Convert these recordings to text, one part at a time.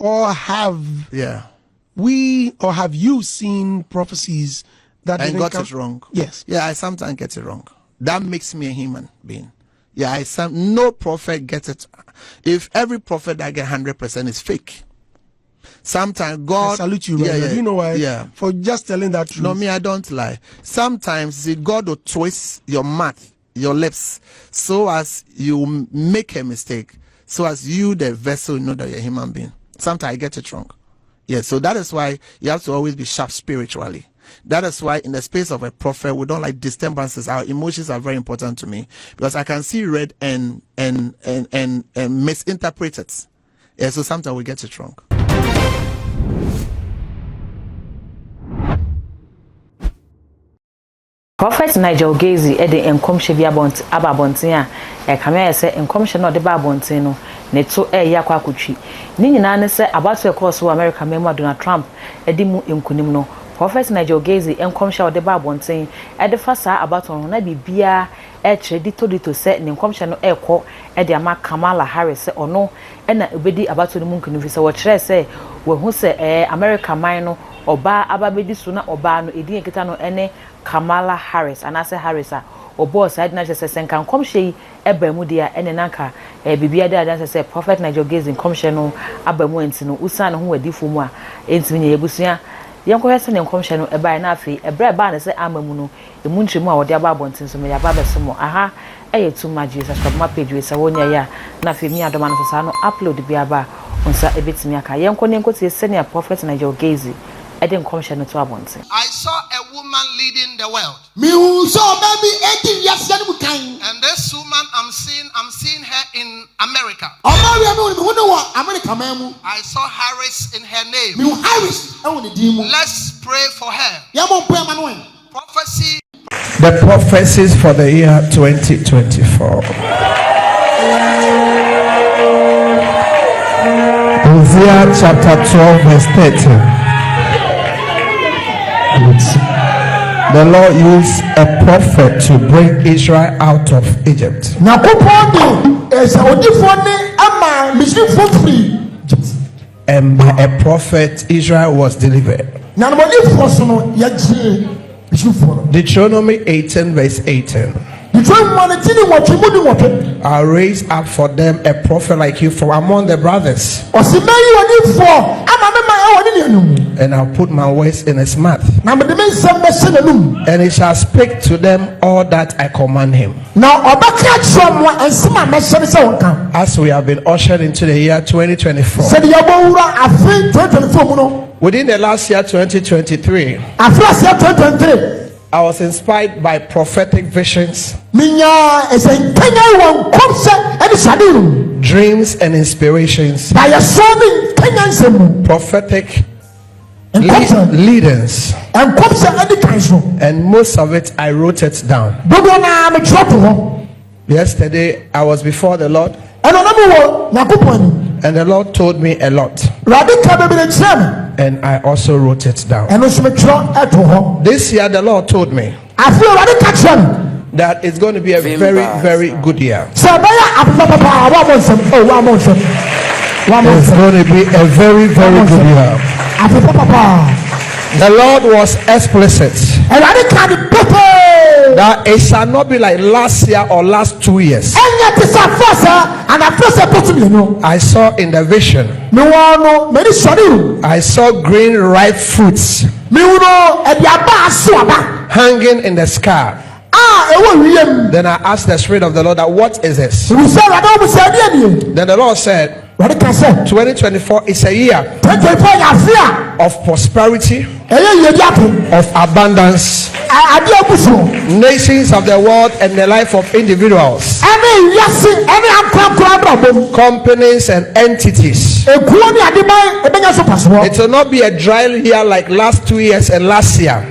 Or have you seen prophecies that I got it wrong? Yes. Yeah, I sometimes get it wrong. That makes me a human being. Yeah, no prophet gets it. If every prophet that get 100% is fake. Sometimes God. I salute you, right? Do you know why? Yeah. For just telling that truth. No, me, I don't lie. Sometimes God will twist your mouth, your lips, so as you make a mistake, so as you, the vessel, know that you're a human being. Sometimes I get it wrong. Yeah, so that is why you have to always be sharp spiritually. That is why in the space of a prophet, we don't like disturbances. Our emotions are very important to me because I can see red and misinterpret it. Yeah, so sometimes we get it wrong. Prophet Nigel Gaisie ede enkomhye bi ababonten a kamia se enkomhye no de babonten no ne to yakwa akotwi ni nyina ne se abato ekọso America memu Donald Trump ede mu enkunim no Prophet Nigel Gaisie enkomhye de babonten ede fa saa abato no na bibia dito se ne enkomhye no ekọ ede ama Kamala Harris se ono na obedi abato no mu enkunim fi se wo kire se wo hu se America man no oba ababedi so na oba no edin ekita no ene Kamala Harris and I say Harris or boss I didn't just say can come she ebemu dia ene nanka bibia dia dan say Prophet Nigel Gaisie come she no abemu enti no usan ho wadifo mu a enti ne yebusua yenko hese ne come she no eba na afi ebra ba na say amamu no emu ntremu a wode aba abontin so me ya ba besomo aha too much Jesus from my page we say wonya ya na afi mi adoma no so no upload bia ba onsa ebetimi aka yenko ne nko tie senior Prophet Nigel Gaisie I didn't come share no to abontin. I saw a woman leading the world. Me saw maybe 18 years ago. And this woman I'm seeing her in America. I saw Harris in her name. Let's pray for her. Prophecy. The prophecies for the year 2024. Isaiah chapter 12 verse 30. The Lord used a prophet to bring Israel out of Egypt. And by a prophet, Israel was delivered. Deuteronomy 18 verse 18. I'll raise up for them a prophet like you from among the brothers. And I'll put my words in his mouth. And he shall speak to them all that I command him. As we have been ushered into the year 2024. Within the last year 2023. I was inspired by prophetic visions, dreams and inspirations, prophetic leaders, and most of it I wrote it down. Yesterday I was before the Lord, and the Lord told me a lot, and I also wrote it down. This year the Lord told me that it's going to be a very, very good year. It's going to be a very, very good year. The Lord was explicit that it shall not be like last year or last 2 years. I saw in the vision, I saw green ripe fruits hanging in the sky. Then I asked the Spirit of the Lord that what is this? Then the Lord said 2024 is a year of prosperity, of abundance, nations of the world and the life of individuals, companies and entities. It will not be a dry year like last 2 years and last year.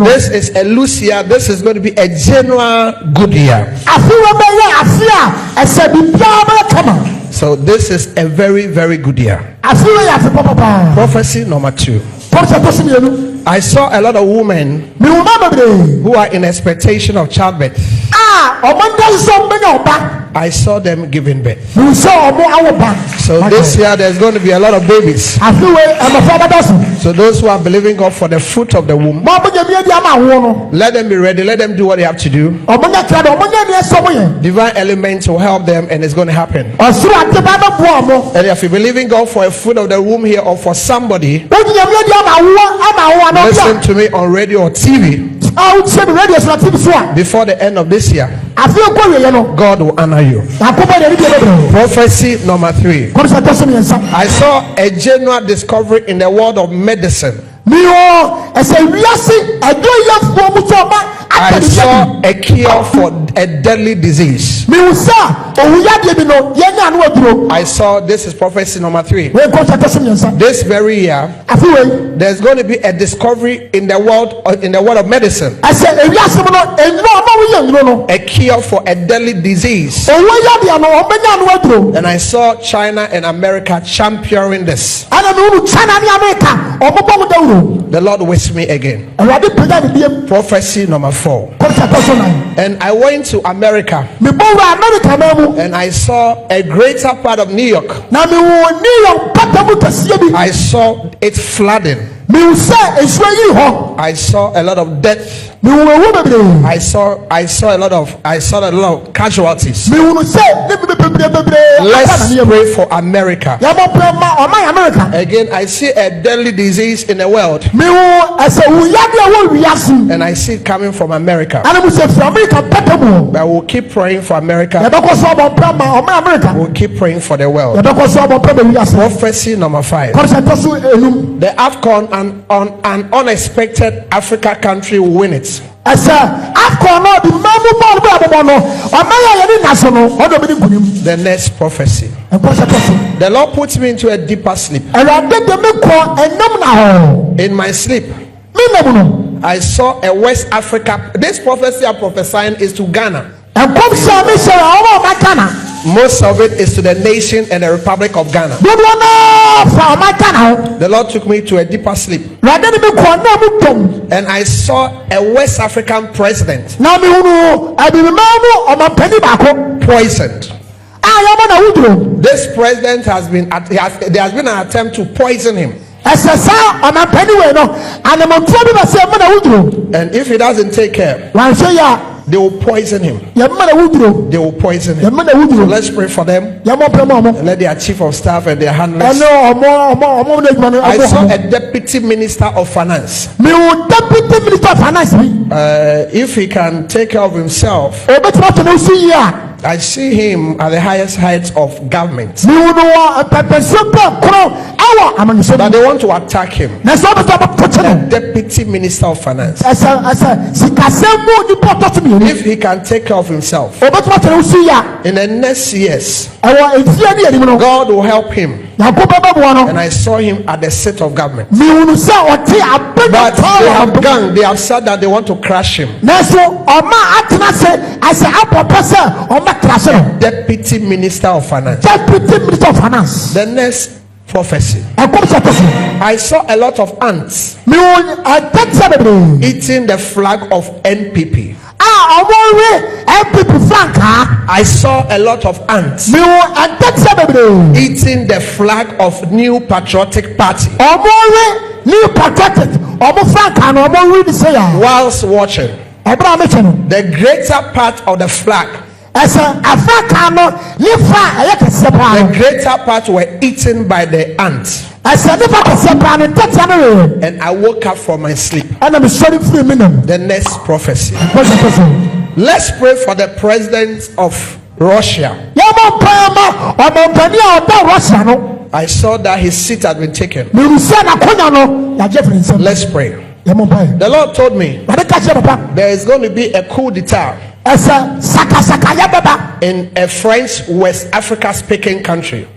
This is a loose year. This is going to be a genuine good year. So this is a very, very good year. Prophecy number 2. I saw a lot of women who are in expectation of childbirth. I saw them giving birth. So this year there's going to be a lot of babies. So those who are believing God for the fruit of the womb, let them be ready. Let them do what they have to do. Divine elements will help them, and it's going to happen. And if you believe in God for a fruit of the womb here, or for somebody, listen to me on radio or TV. Before the end of this year, God will honor you. Prophecy number 3. I saw a general discovery in the world of medicine. I saw a cure for a deadly disease. I saw, this is prophecy number 3. This very year, there's going to be a discovery in the world of medicine. A cure for a deadly disease. And I saw China and America championing this. The Lord with me again. Prophecy number 4. And I went to America, and I saw a greater part of New York. I saw it flooding. I saw a lot of death. I saw a lot of casualties. Let's pray for America. Again, I see a deadly disease in the world, and I see it coming from America. But we'll keep praying for America. We'll keep praying for the world. Prophecy number 5. The AFCON, an unexpected Africa country will win it. The next prophecy. The Lord puts me into a deeper sleep. In my sleep, I saw a West Africa. This prophecy I'm prophesying is to Ghana. Most of it is to the nation and the Republic of Ghana. The Lord took me to a deeper sleep, and I saw a West African president poisoned. This president has been there has been an attempt to poison him. And if he doesn't take care, they will poison him. They will poison him. So let's pray for them. And let their chief of staff and their handlers. I saw a deputy minister of finance. If he can take care of himself, I see him at the highest heights of government. But they want to attack him. The deputy minister of finance. If he can take care of himself, in the next years, God will help him. And I saw him at the seat of government. But they have said that they want to crush him. Deputy minister of finance. The next prophecy. I saw a lot of ants eating the flag of NPP. I saw a lot of ants eating the flag of New Patriotic Party. Whilst watching, the greater part of the flag, the greater part were eaten by the ants. And I woke up from my sleep. The next prophecy. Let's pray for the president of Russia. I saw that his seat had been taken. Let's pray. The Lord told me there is going to be a coup d'etat in a French West Africa speaking country.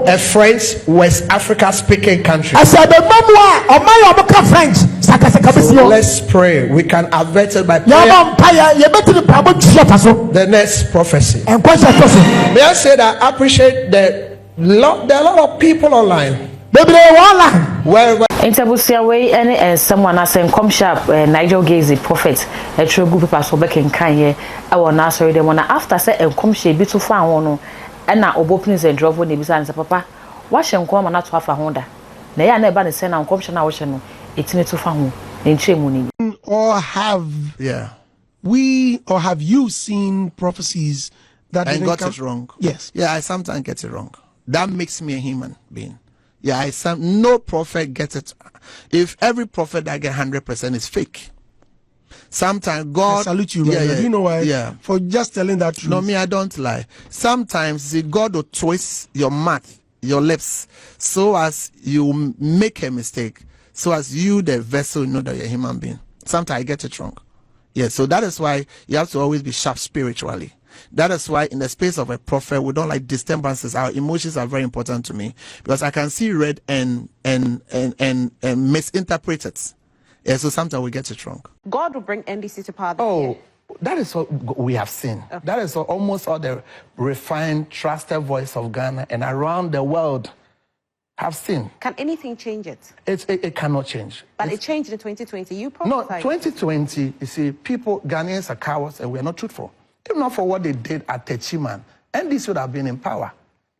A French West Africa speaking country. So let's pray. We can avert it by prayer. The next prophecy. May I say that I appreciate that there are a lot of people online wherever. Interbusia way and someone as in come sharp Nigel Gaisie prophet a true group of us back in Kanye. I will now sorry them after say and come she be too far one and now openings and drove when they beside papa. Wash and come and not to have a Honda. Nay, I never send on commission ocean. It's me too far in Chimuni. Or have you seen prophecies that I got it wrong? Yes. Yeah, I sometimes get it wrong. That makes me a human being. Yeah, no prophet gets it. If every prophet that get 100% is fake. Sometimes God. I salute you, brother. Do you know why? Yeah. For just telling that truth. No, me, I don't lie. Sometimes God will twist your mouth, your lips, so as you make a mistake, so as you, the vessel, know that you're a human being. Sometimes I get it wrong. Yeah, so that is why you have to always be sharp spiritually. That is why in the space of a prophet, we don't like disturbances. Our emotions are very important to me because I can see red and misinterpret it. Yeah, so sometimes we get it wrong. God will bring NDC to power. Oh, that is what we have seen. Okay. That is almost all the refined, trusted voice of Ghana and around the world have seen. Can anything change it? It cannot change. But it changed in 2020. You No, prophesied. 2020, you see, Ghanaians are cowards and we are not truthful. If not for what they did at Techiman, NDC would have been in power.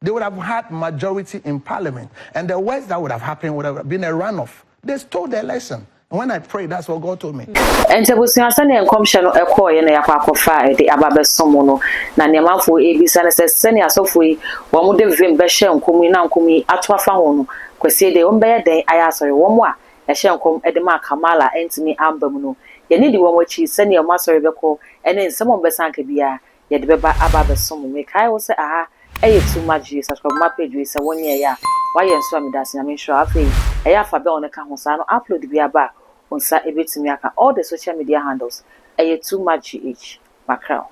They would have had majority in parliament. And the worst that would have happened would have been a runoff. They stole the election. And when I prayed, that's what God told me. And to was sending a commission a coy and a quack of fire, the Ababe Somono, Nanyama for ABC and says, Senia Sophie, one would have been Beshem, Kumina, Kumi, Atwa Fahono, Kwesi de Umbea de Ayasori, one more, a shankom Edema Kamala, and to me Ambamuno. You need the one which is sending your master Rebecca, and then someone Besanka Bia, yet Beba Ababe Somo. Make I will say, aha, too much Jesus from my page is a 1 year. Why you swam dancing? I mean, sure, I think I have a bell on the Kahosano upload via back on Sat a bit to me all the social media handles. Too much each. Mackerel.